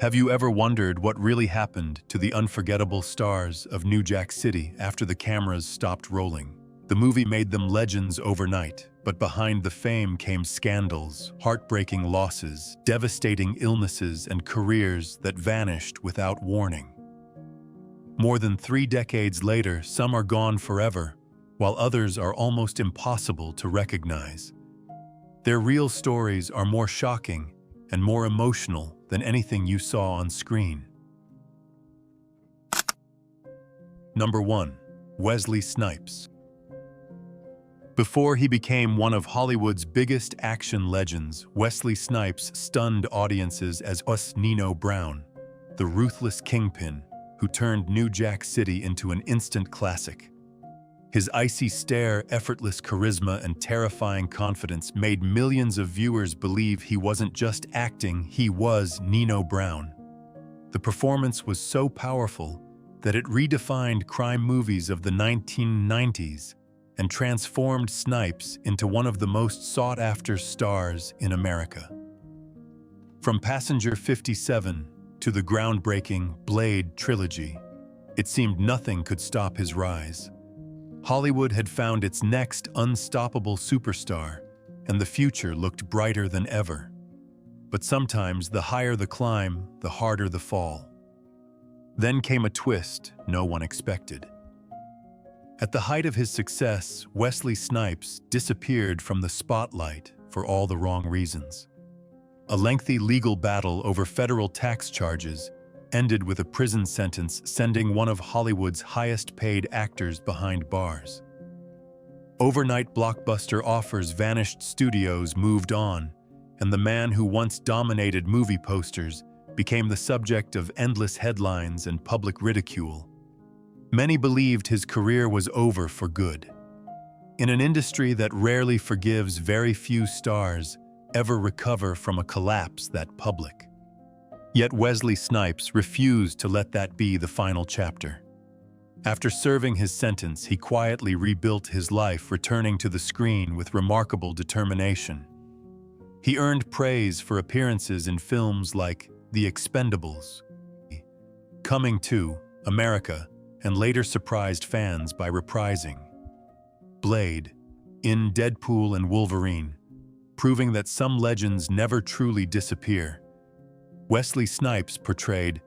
Have you ever wondered what really happened to the unforgettable stars of New Jack City after the cameras stopped rolling? The movie made them legends overnight, but behind the fame came scandals, heartbreaking losses, devastating illnesses, and careers that vanished without warning. More than 3 decades later, some are gone forever, while others are almost impossible to recognize. Their real stories are more shocking and more emotional than anything you saw on screen. Number 1. Wesley Snipes. Before he became one of Hollywood's biggest action legends, Wesley Snipes stunned audiences as Nino Brown, the ruthless kingpin who turned New Jack City into an instant classic. His icy stare, effortless charisma, and terrifying confidence made millions of viewers believe he wasn't just acting, he was Nino Brown. The performance was so powerful that it redefined crime movies of the 1990s and transformed Snipes into one of the most sought-after stars in America. From Passenger 57 to the groundbreaking Blade trilogy, it seemed nothing could stop his rise. Hollywood had found its next unstoppable superstar, and the future looked brighter than ever. But sometimes the higher the climb, the harder the fall. Then came a twist no one expected. At the height of his success, Wesley Snipes disappeared from the spotlight for all the wrong reasons. A lengthy legal battle over federal tax charges ended with a prison sentence, sending one of Hollywood's highest-paid actors behind bars. Overnight blockbuster offers vanished, studios moved on, and the man who once dominated movie posters became the subject of endless headlines and public ridicule. Many believed his career was over for good. In an industry that rarely forgives, very few stars ever recover from a collapse that public. Yet Wesley Snipes refused to let that be the final chapter. After serving his sentence, he quietly rebuilt his life, returning to the screen with remarkable determination. He earned praise for appearances in films like The Expendables, Coming to America, and later surprised fans by reprising Blade in Deadpool and Wolverine, proving that some legends never truly disappear. Wesley Snipes portrayed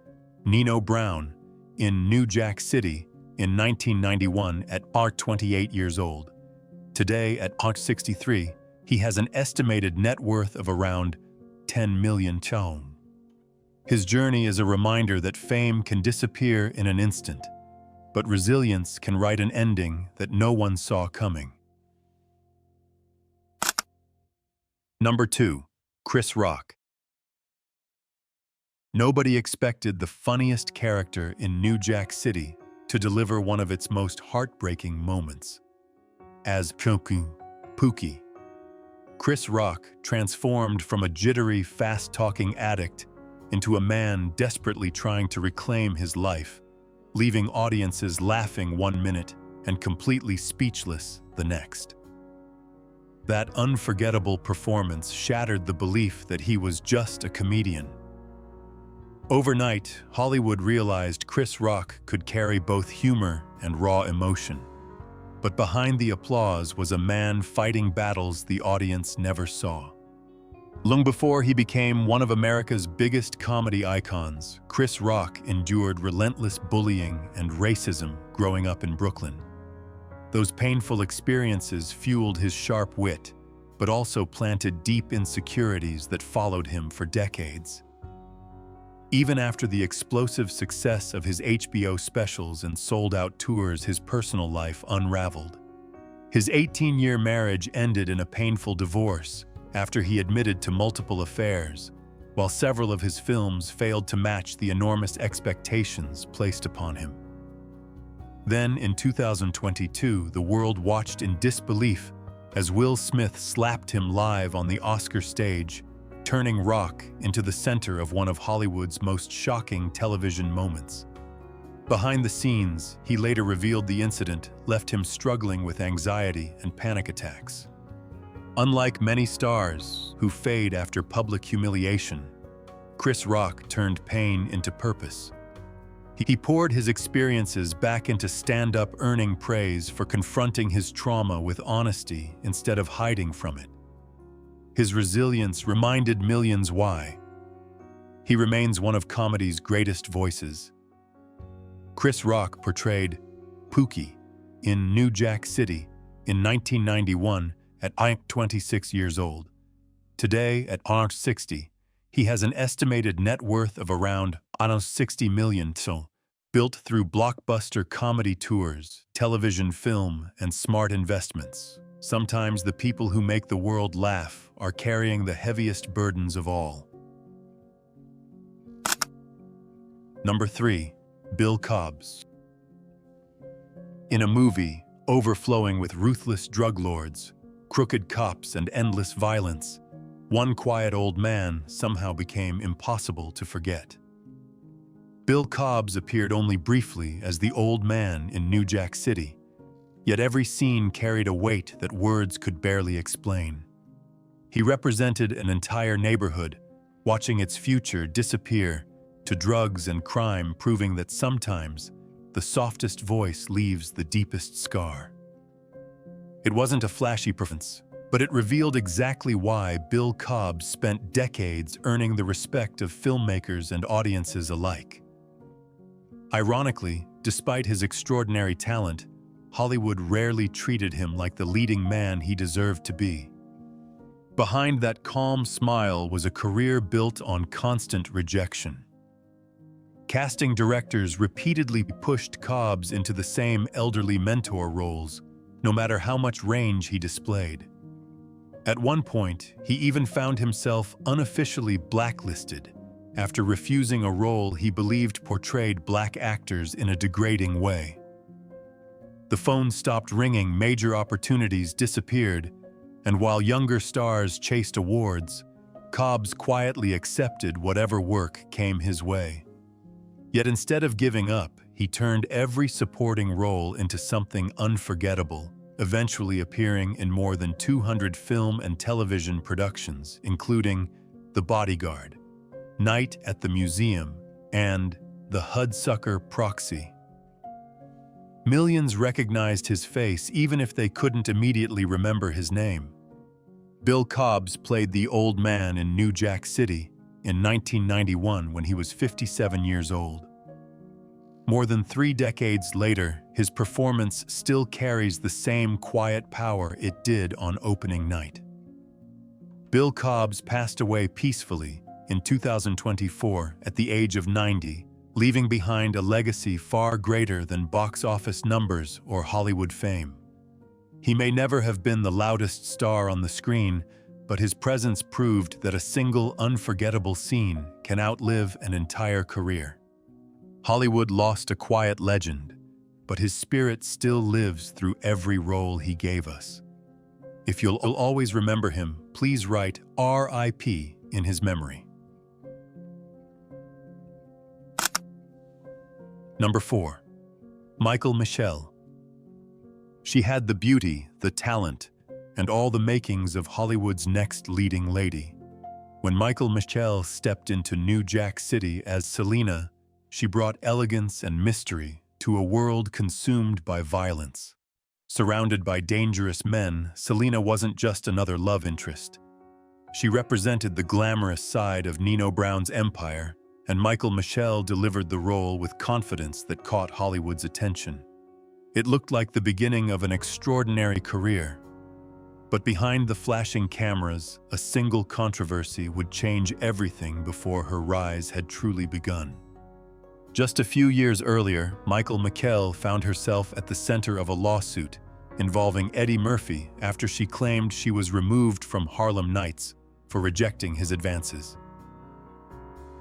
Nino Brown in New Jack City in 1991 at 28 years old. Today, at 63, he has an estimated net worth of around 10 million chong. His journey is a reminder that fame can disappear in an instant, but resilience can write an ending that no one saw coming. Number 2. Chris Rock. Nobody expected the funniest character in New Jack City to deliver one of its most heartbreaking moments. As Pookie, Chris Rock transformed from a jittery, fast-talking addict into a man desperately trying to reclaim his life, leaving audiences laughing 1 minute and completely speechless the next. That unforgettable performance shattered the belief that he was just a comedian. Overnight, Hollywood realized Chris Rock could carry both humor and raw emotion. But behind the applause was a man fighting battles the audience never saw. Long before he became one of America's biggest comedy icons, Chris Rock endured relentless bullying and racism growing up in Brooklyn. Those painful experiences fueled his sharp wit, but also planted deep insecurities that followed him for decades. Even after the explosive success of his HBO specials and sold-out tours, his personal life unraveled. His 18-year marriage ended in a painful divorce after he admitted to multiple affairs, while several of his films failed to match the enormous expectations placed upon him. Then, in 2022, the world watched in disbelief as Will Smith slapped him live on the Oscar stage, turning Rock into the center of one of Hollywood's most shocking television moments. Behind the scenes, he later revealed the incident left him struggling with anxiety and panic attacks. Unlike many stars who fade after public humiliation, Chris Rock turned pain into purpose. He poured his experiences back into stand-up, earning praise for confronting his trauma with honesty instead of hiding from it. His resilience reminded millions why. He remains one of comedy's greatest voices. Chris Rock portrayed Pookie in New Jack City in 1991 at 26 years old. Today, at 60, he has an estimated net worth of around 60 million, built through blockbuster comedy tours, television, film, and smart investments. Sometimes the people who make the world laugh are carrying the heaviest burdens of all. Number 3. Bill Cobbs. In a movie overflowing with ruthless drug lords, crooked cops, and endless violence, one quiet old man somehow became impossible to forget. Bill Cobbs appeared only briefly as the old man in New Jack City, yet every scene carried a weight that words could barely explain. He represented an entire neighborhood, watching its future disappear to drugs and crime, proving that sometimes the softest voice leaves the deepest scar. It wasn't a flashy performance, but it revealed exactly why Bill Cobbs spent decades earning the respect of filmmakers and audiences alike. Ironically, despite his extraordinary talent, Hollywood rarely treated him like the leading man he deserved to be. Behind that calm smile was a career built on constant rejection. Casting directors repeatedly pushed Cobbs into the same elderly mentor roles, no matter how much range he displayed. At one point, he even found himself unofficially blacklisted after refusing a role he believed portrayed black actors in a degrading way. The phone stopped ringing, major opportunities disappeared, and while younger stars chased awards, Cobbs quietly accepted whatever work came his way. Yet instead of giving up, he turned every supporting role into something unforgettable, eventually appearing in more than 200 film and television productions, including The Bodyguard, Night at the Museum, and The Hudsucker Proxy. Millions recognized his face even if they couldn't immediately remember his name. Bill Cobbs played the old man in New Jack City in 1991 when he was 57 years old. More than 3 decades later, his performance still carries the same quiet power it did on opening night. Bill Cobbs passed away peacefully in 2024 at the age of 90, leaving behind a legacy far greater than box office numbers or Hollywood fame. He may never have been the loudest star on the screen, but his presence proved that a single unforgettable scene can outlive an entire career. Hollywood lost a quiet legend, but his spirit still lives through every role he gave us. If you'll always remember him, please write R.I.P. in his memory. Number 4. Michele. She had the beauty, the talent, and all the makings of Hollywood's next leading lady. When Michele stepped into New Jack City as Selena, she brought elegance and mystery to a world consumed by violence. Surrounded by dangerous men, Selena wasn't just another love interest. She represented the glamorous side of Nino Brown's empire, and Michele delivered the role with confidence that caught Hollywood's attention. It looked like the beginning of an extraordinary career. But behind the flashing cameras, a single controversy would change everything before her rise had truly begun. Just a few years earlier, Michele found herself at the center of a lawsuit involving Eddie Murphy after she claimed she was removed from Harlem Nights for rejecting his advances.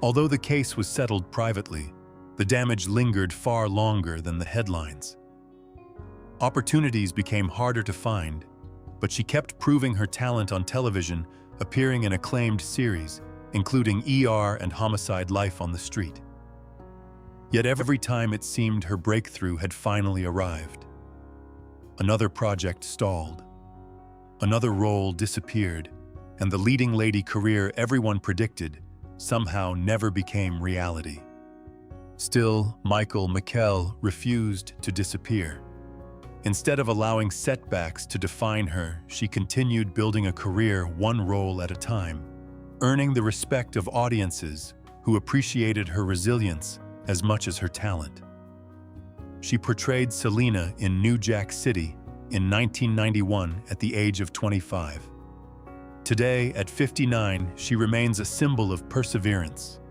Although the case was settled privately, the damage lingered far longer than the headlines. Opportunities became harder to find, but she kept proving her talent on television, appearing in acclaimed series, including ER and Homicide: Life on the Street. Yet every time it seemed her breakthrough had finally arrived, another project stalled, another role disappeared, and the leading lady career everyone predicted somehow never became reality. Still, Michele refused to disappear. Instead of allowing setbacks to define her, she continued building a career one role at a time, earning the respect of audiences who appreciated her resilience as much as her talent. She portrayed Selena in New Jack City in 1991 at the age of 25. Today, at 59, she remains a symbol of perseverance,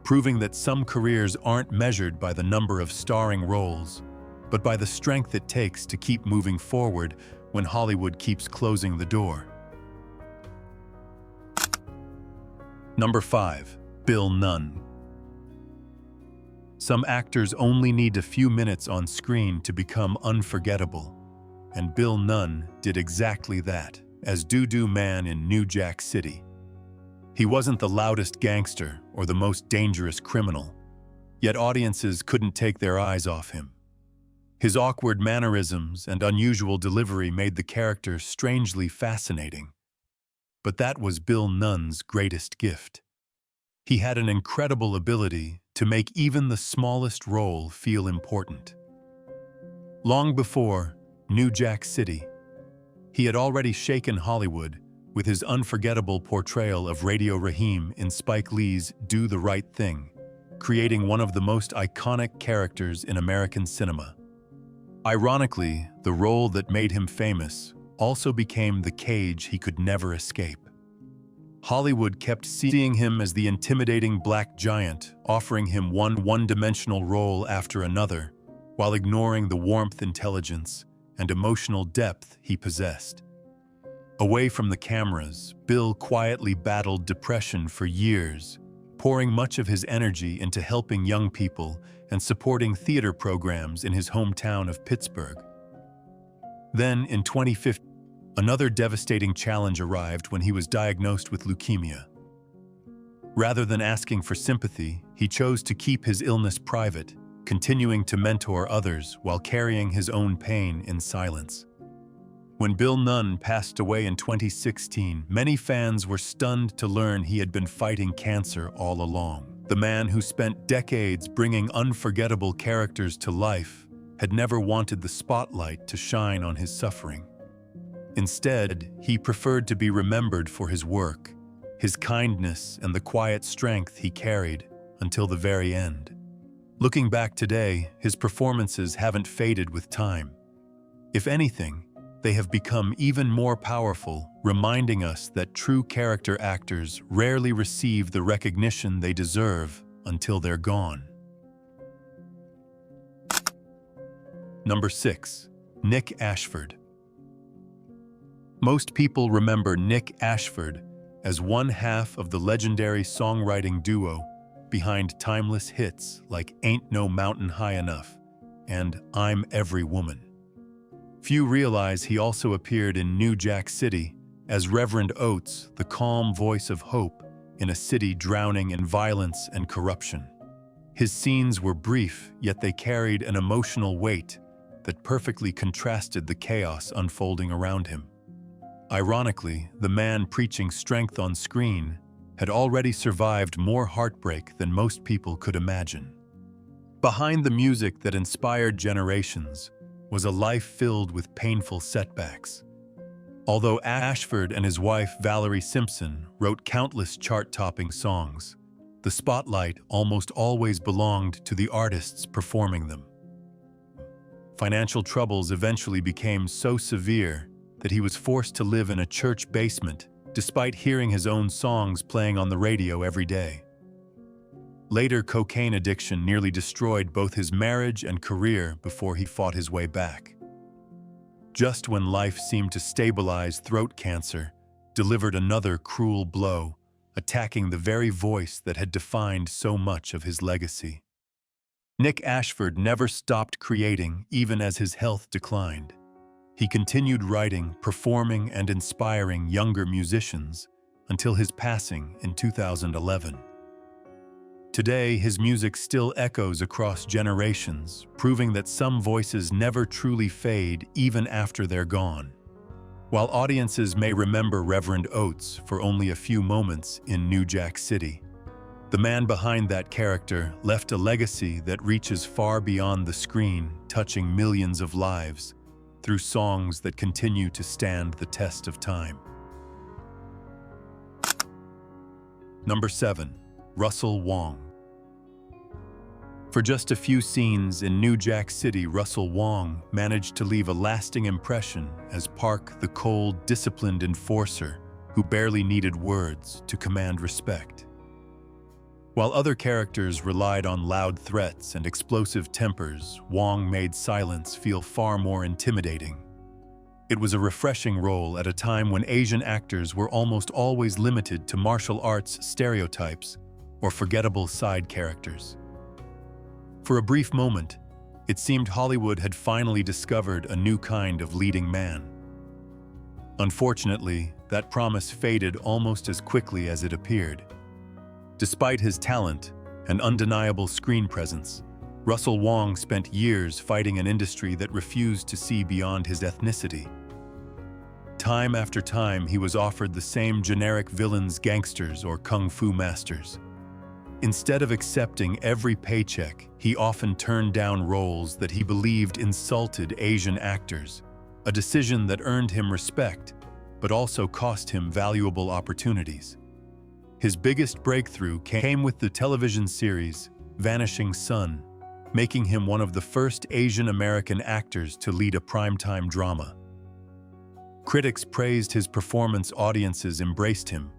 proving that some careers aren't measured by the number of starring roles, but by the strength it takes to keep moving forward when Hollywood keeps closing the door. Number 5. Bill Nunn. Some actors only need a few minutes on screen to become unforgettable, and Bill Nunn did exactly that as Doo-Doo Man in New Jack City. He wasn't the loudest gangster or the most dangerous criminal, yet audiences couldn't take their eyes off him. His awkward mannerisms and unusual delivery made the character strangely fascinating. But that was Bill Nunn's greatest gift. He had an incredible ability to make even the smallest role feel important. Long before New Jack City, he had already shaken Hollywood with his unforgettable portrayal of Radio Raheem in Spike Lee's Do the Right Thing, creating one of the most iconic characters in American cinema. Ironically, the role that made him famous also became the cage he could never escape. Hollywood kept seeing him as the intimidating black giant, offering him one-dimensional role after another, while ignoring the warmth, intelligence, and emotional depth he possessed. Away from the cameras, Bill quietly battled depression for years, pouring much of his energy into helping young people and supporting theater programs in his hometown of Pittsburgh. Then, in 2015, another devastating challenge arrived when he was diagnosed with leukemia. Rather than asking for sympathy, he chose to keep his illness private, continuing to mentor others while carrying his own pain in silence. When Bill Nunn passed away in 2016, many fans were stunned to learn he had been fighting cancer all along. The man who spent decades bringing unforgettable characters to life had never wanted the spotlight to shine on his suffering. Instead, he preferred to be remembered for his work, his kindness, and the quiet strength he carried until the very end. Looking back today, his performances haven't faded with time. If anything, they have become even more powerful, reminding us that true character actors rarely receive the recognition they deserve until they're gone. Number 6. Nick Ashford. Most people remember Nick Ashford as one half of the legendary songwriting duo behind timeless hits like Ain't No Mountain High Enough and I'm Every Woman. Few realize he also appeared in New Jack City as Reverend Oates, the calm voice of hope in a city drowning in violence and corruption. His scenes were brief, yet they carried an emotional weight that perfectly contrasted the chaos unfolding around him. Ironically, the man preaching strength on screen had already survived more heartbreak than most people could imagine. Behind the music that inspired generations was a life filled with painful setbacks. Although Ashford and his wife Valerie Simpson wrote countless chart-topping songs, the spotlight almost always belonged to the artists performing them. Financial troubles eventually became so severe that he was forced to live in a church basement despite hearing his own songs playing on the radio every day. Later, cocaine addiction nearly destroyed both his marriage and career before he fought his way back. Just when life seemed to stabilize, throat cancer delivered another cruel blow, attacking the very voice that had defined so much of his legacy. Nick Ashford never stopped creating even as his health declined. He continued writing, performing, and inspiring younger musicians until his passing in 2011. Today, his music still echoes across generations, proving that some voices never truly fade even after they're gone. While audiences may remember Reverend Oates for only a few moments in New Jack City, The man behind that character left a legacy that reaches far beyond the screen, touching millions of lives through songs that continue to stand the test of time. Number 7. Russell Wong. For just a few scenes in New Jack City, Russell Wong managed to leave a lasting impression as Park, the cold, disciplined enforcer who barely needed words to command respect. While other characters relied on loud threats and explosive tempers, Wong made silence feel far more intimidating. It was a refreshing role at a time when Asian actors were almost always limited to martial arts stereotypes or forgettable side characters. For a brief moment, it seemed Hollywood had finally discovered a new kind of leading man. Unfortunately, that promise faded almost as quickly as it appeared. Despite his talent and undeniable screen presence, Russell Wong spent years fighting an industry that refused to see beyond his ethnicity. Time after time, he was offered the same generic villains, gangsters, or kung fu masters. Instead of accepting every paycheck, he often turned down roles that he believed insulted Asian actors, a decision that earned him respect, but also cost him valuable opportunities. His biggest breakthrough came with the television series Vanishing Sun, making him one of the first Asian American actors to lead a primetime drama. Critics praised his performance, audiences embraced him,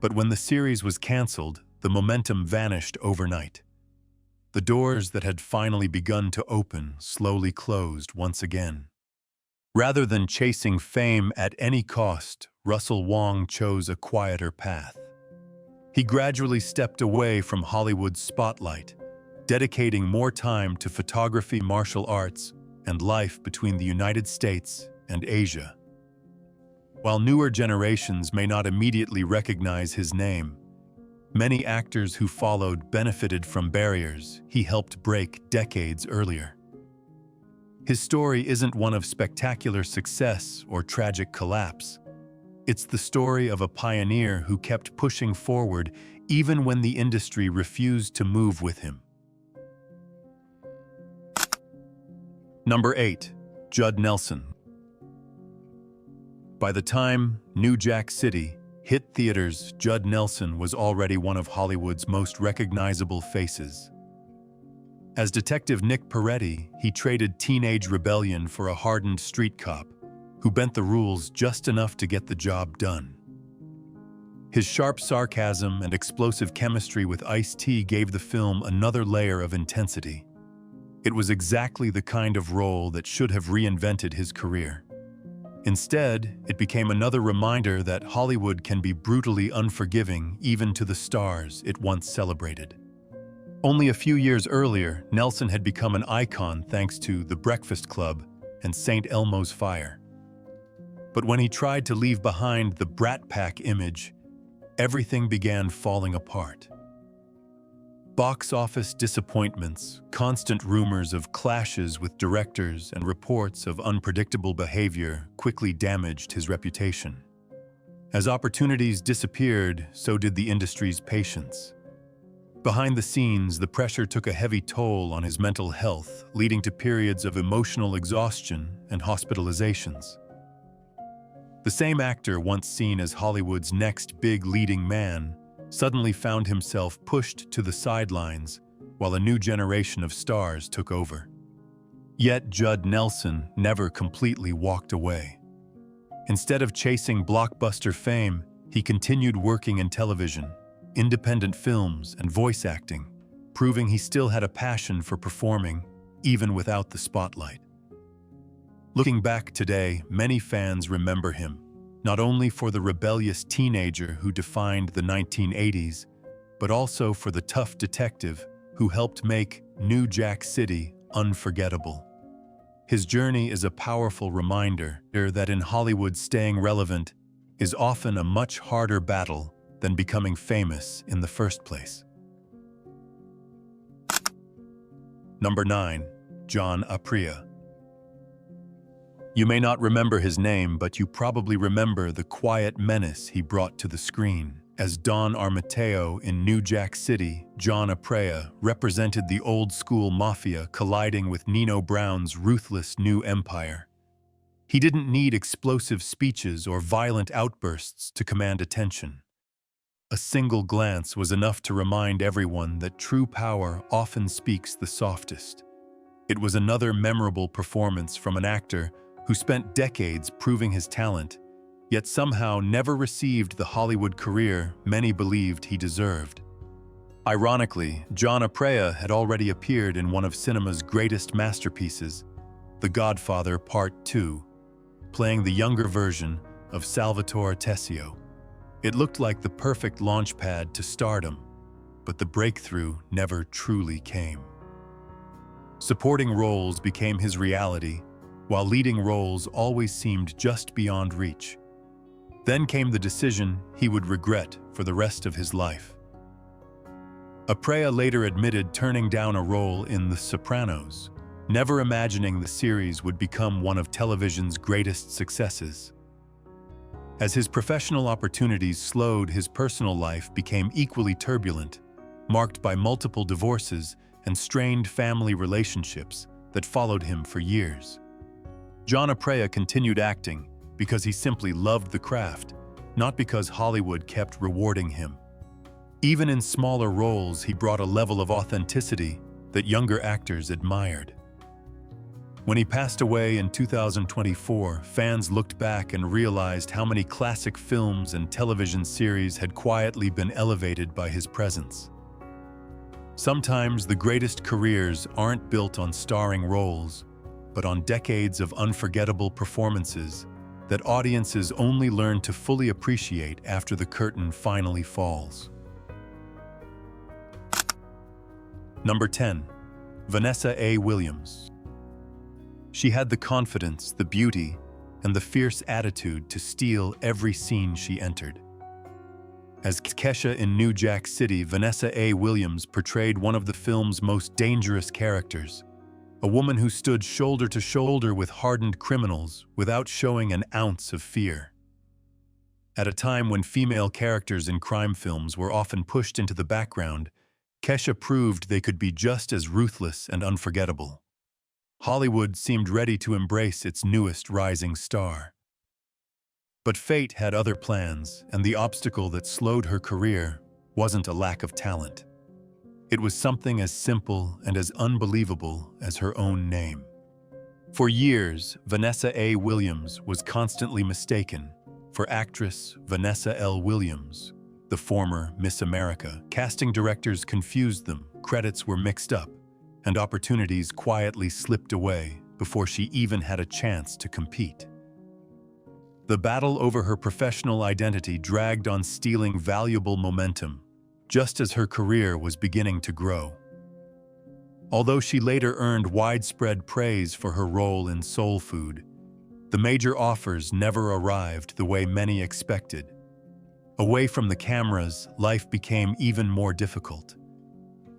but when the series was canceled, the momentum vanished overnight. The doors that had finally begun to open slowly closed once again. Rather than chasing fame at any cost, Russell Wong chose a quieter path. He gradually stepped away from Hollywood's spotlight, dedicating more time to photography, martial arts, and life between the United States and Asia. While newer generations may not immediately recognize his name, many actors who followed benefited from barriers he helped break decades earlier. His story isn't one of spectacular success or tragic collapse. It's the story of a pioneer who kept pushing forward even when the industry refused to move with him. Number 8. Judd Nelson. By the time New Jack City hit theaters, Judd Nelson was already one of Hollywood's most recognizable faces. As Detective Nick Peretti, he traded teenage rebellion for a hardened street cop who bent the rules just enough to get the job done. His sharp sarcasm and explosive chemistry with Ice-T gave the film another layer of intensity. It was exactly the kind of role that should have reinvented his career. Instead, it became another reminder that Hollywood can be brutally unforgiving even to the stars it once celebrated. Only a few years earlier, Nelson had become an icon thanks to The Breakfast Club and St. Elmo's Fire. But when he tried to leave behind the Brat Pack image, everything began falling apart. Box office disappointments, constant rumors of clashes with directors, and reports of unpredictable behavior quickly damaged his reputation. As opportunities disappeared, so did the industry's patience. Behind the scenes, the pressure took a heavy toll on his mental health, leading to periods of emotional exhaustion and hospitalizations. The same actor once seen as Hollywood's next big leading man suddenly found himself pushed to the sidelines while a new generation of stars took over. Yet Judd Nelson never completely walked away. Instead of chasing blockbuster fame, he continued working in television, independent films, and voice acting, proving he still had a passion for performing, even without the spotlight. Looking back today, many fans remember him, not only for the rebellious teenager who defined the 1980s, but also for the tough detective who helped make New Jack City unforgettable. His journey is a powerful reminder that in Hollywood, staying relevant is often a much harder battle than becoming famous in the first place. Number 9. John Aprea. You may not remember his name, but you probably remember the quiet menace he brought to the screen As Don Armateo in New Jack City, John Aprea represented the old-school mafia colliding with Nino Brown's ruthless new empire. He didn't need explosive speeches or violent outbursts to command attention. A single glance was enough to remind everyone that true power often speaks the softest. It was another memorable performance from an actor who spent decades proving his talent, yet somehow never received the Hollywood career many believed he deserved. Ironically, John Aprea had already appeared in one of cinema's greatest masterpieces, The Godfather Part 2, playing the younger version of Salvatore Tessio. It looked like the perfect launchpad to stardom, but the breakthrough never truly came. Supporting roles became his reality, while leading roles always seemed just beyond reach. Then came the decision he would regret for the rest of his life. Aprea later admitted turning down a role in The Sopranos, never imagining the series would become one of television's greatest successes. As his professional opportunities slowed, his personal life became equally turbulent, marked by multiple divorces and strained family relationships that followed him for years. John Aprea continued acting because he simply loved the craft, not because Hollywood kept rewarding him. Even in smaller roles, he brought a level of authenticity that younger actors admired. When he passed away in 2024, fans looked back and realized how many classic films and television series had quietly been elevated by his presence. Sometimes the greatest careers aren't built on starring roles, but on decades of unforgettable performances that audiences only learn to fully appreciate after the curtain finally falls. Number 10. Vanessa A. Williams. She had the confidence, the beauty, and the fierce attitude to steal every scene she entered. As Kesha in New Jack City, Vanessa A. Williams portrayed one of the film's most dangerous characters, a woman who stood shoulder to shoulder with hardened criminals without showing an ounce of fear. At a time when female characters in crime films were often pushed into the background, Kesha proved they could be just as ruthless and unforgettable. Hollywood seemed ready to embrace its newest rising star. But fate had other plans, and the obstacle that slowed her career wasn't a lack of talent. It was something as simple and as unbelievable as her own name. For years, Vanessa A. Williams was constantly mistaken for actress Vanessa L. Williams, the former Miss America. Casting directors confused them, credits were mixed up, and opportunities quietly slipped away before she even had a chance to compete. The battle over her professional identity dragged on, stealing valuable momentum, just as her career was beginning to grow. Although she later earned widespread praise for her role in Soul Food, the major offers never arrived the way many expected. Away from the cameras, life became even more difficult.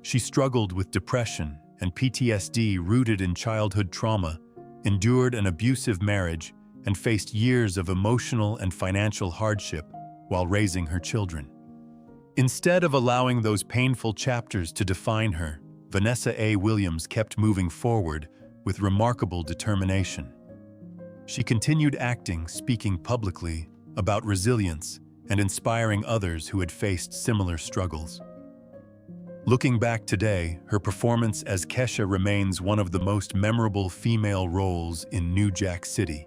She struggled with depression and PTSD rooted in childhood trauma, endured an abusive marriage, and faced years of emotional and financial hardship while raising her children. Instead of allowing those painful chapters to define her, Vanessa A. Williams kept moving forward with remarkable determination. She continued acting, speaking publicly about resilience, and inspiring others who had faced similar struggles. Looking back today, her performance as Kesha remains one of the most memorable female roles in New Jack City.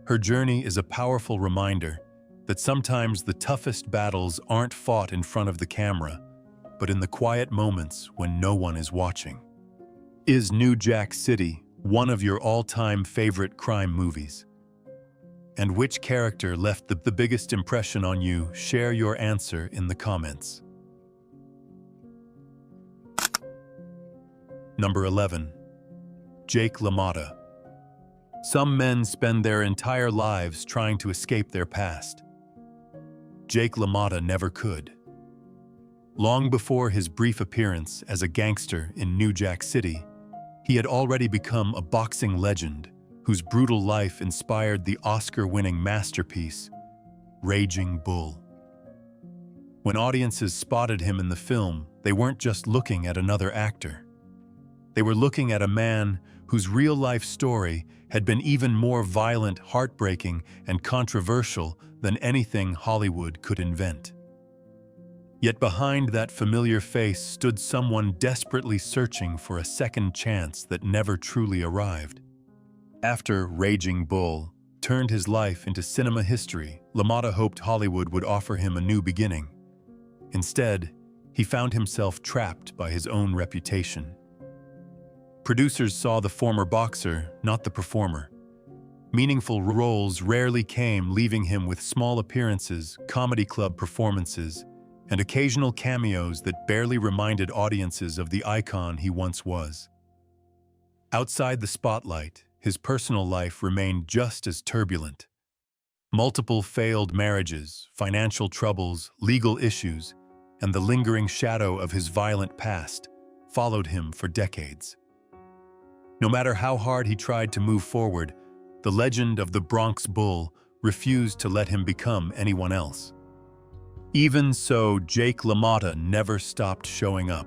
Her journey is a powerful reminder that sometimes the toughest battles aren't fought in front of the camera, but in the quiet moments when no one is watching. Is New Jack City one of your all-time favorite crime movies? And which character left the biggest impression on you? Share your answer in the comments. Number 11. Jake LaMotta. Some men spend their entire lives trying to escape their past. Jake LaMotta never could. Long before his brief appearance as a gangster in New Jack City, he had already become a boxing legend whose brutal life inspired the Oscar-winning masterpiece, Raging Bull. When audiences spotted him in the film, they weren't just looking at another actor. They were looking at a man whose real-life story had been even more violent, heartbreaking, and controversial than anything Hollywood could invent. Yet behind that familiar face stood someone desperately searching for a second chance that never truly arrived. After Raging Bull turned his life into cinema history, LaMotta hoped Hollywood would offer him a new beginning. Instead, he found himself trapped by his own reputation. Producers saw the former boxer, not the performer. Meaningful roles rarely came, leaving him with small appearances, comedy club performances, and occasional cameos that barely reminded audiences of the icon he once was. Outside the spotlight, his personal life remained just as turbulent. Multiple failed marriages, financial troubles, legal issues, and the lingering shadow of his violent past followed him for decades. No matter how hard he tried to move forward, the legend of the Bronx Bull refused to let him become anyone else. Even so, Jake LaMotta never stopped showing up.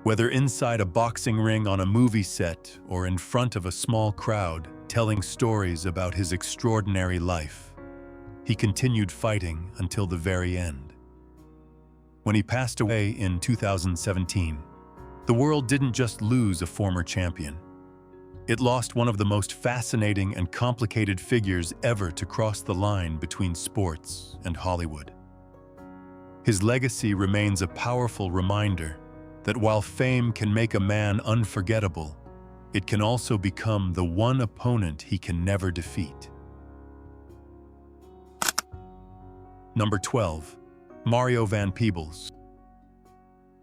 Whether inside a boxing ring on a movie set or in front of a small crowd telling stories about his extraordinary life, he continued fighting until the very end. When he passed away in 2017, the world didn't just lose a former champion. It lost one of the most fascinating and complicated figures ever to cross the line between sports and Hollywood. His legacy remains a powerful reminder that while fame can make a man unforgettable, it can also become the one opponent he can never defeat. Number 12. Mario Van Peebles.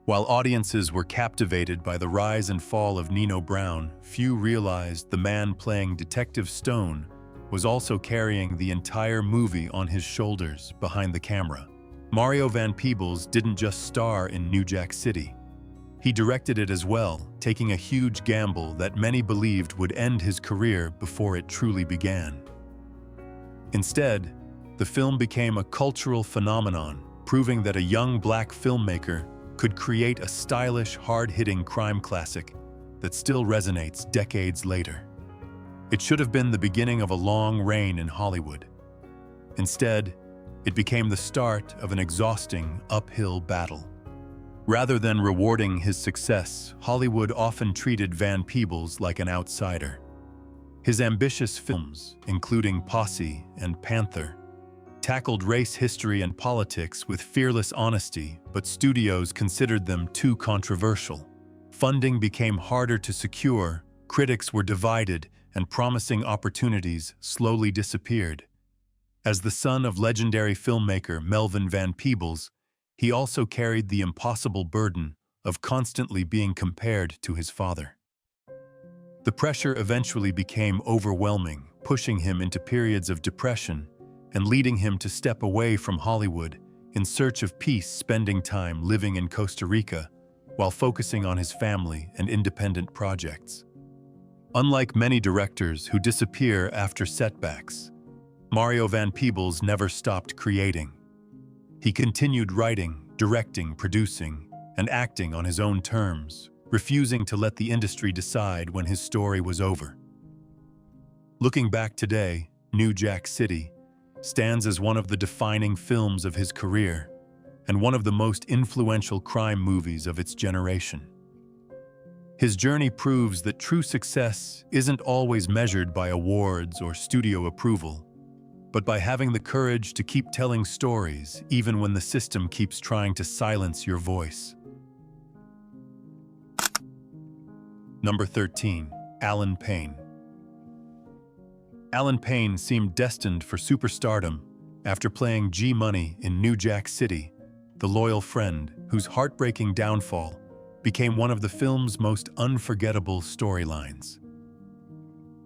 While audiences were captivated by the rise and fall of Nino Brown, few realized the man playing Detective Stone was also carrying the entire movie on his shoulders behind the camera. Mario Van Peebles didn't just star in New Jack City. He directed it as well, taking a huge gamble that many believed would end his career before it truly began. Instead, the film became a cultural phenomenon, proving that a young black filmmaker could create a stylish, hard-hitting crime classic that still resonates decades later. It should have been the beginning of a long reign in Hollywood. Instead, it became the start of an exhausting, uphill battle. Rather than rewarding his success, Hollywood often treated Van Peebles like an outsider. His ambitious films, including Posse and Panther, tackled race, history, and politics with fearless honesty, but studios considered them too controversial. Funding became harder to secure, critics were divided, and promising opportunities slowly disappeared. As the son of legendary filmmaker Melvin Van Peebles, he also carried the impossible burden of constantly being compared to his father. The pressure eventually became overwhelming, pushing him into periods of depression and leading him to step away from Hollywood in search of peace, spending time living in Costa Rica while focusing on his family and independent projects. Unlike many directors who disappear after setbacks, Mario Van Peebles never stopped creating. He continued writing, directing, producing, and acting on his own terms, refusing to let the industry decide when his story was over. Looking back today, New Jack City stands as one of the defining films of his career and one of the most influential crime movies of its generation. His journey proves that true success isn't always measured by awards or studio approval, but by having the courage to keep telling stories even when the system keeps trying to silence your voice. Number 13. Alan Payne. Alan Payne seemed destined for superstardom after playing G-Money in New Jack City, the loyal friend whose heartbreaking downfall became one of the film's most unforgettable storylines.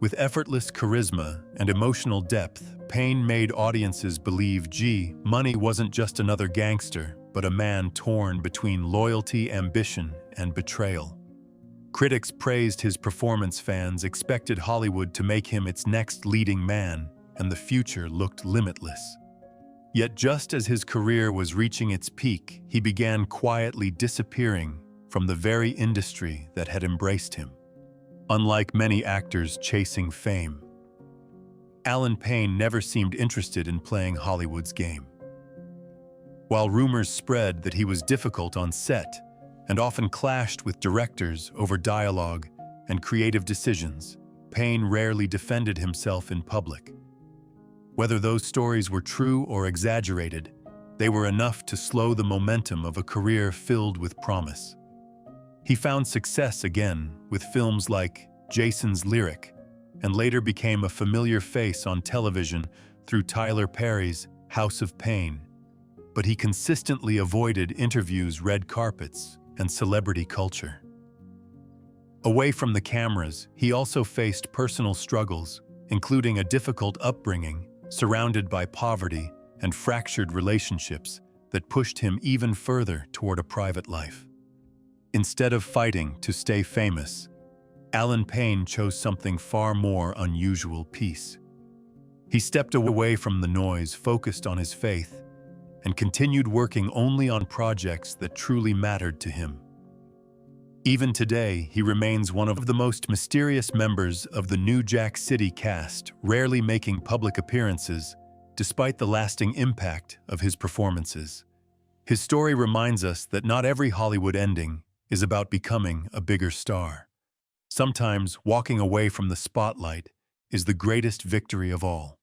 With effortless charisma and emotional depth, Payne made audiences believe G-Money wasn't just another gangster, but a man torn between loyalty, ambition, and betrayal. Critics praised his performance, fans expected Hollywood to make him its next leading man, and the future looked limitless. Yet just as his career was reaching its peak, he began quietly disappearing from the very industry that had embraced him. Unlike many actors chasing fame, Alan Payne never seemed interested in playing Hollywood's game. While rumors spread that he was difficult on set and often clashed with directors over dialogue and creative decisions, Payne rarely defended himself in public. Whether those stories were true or exaggerated, they were enough to slow the momentum of a career filled with promise. He found success again with films like Jason's Lyric, and later became a familiar face on television through Tyler Perry's House of Payne. But he consistently avoided interviews, red carpets, and celebrity culture. Away from the cameras, he also faced personal struggles, including a difficult upbringing, surrounded by poverty and fractured relationships that pushed him even further toward a private life. Instead of fighting to stay famous, Alan Payne chose something far more unusual: peace. He stepped away from the noise, focused on his faith, and continued working only on projects that truly mattered to him. Even today, he remains one of the most mysterious members of the New Jack City cast, rarely making public appearances, despite the lasting impact of his performances. His story reminds us that not every Hollywood ending is about becoming a bigger star. Sometimes walking away from the spotlight is the greatest victory of all.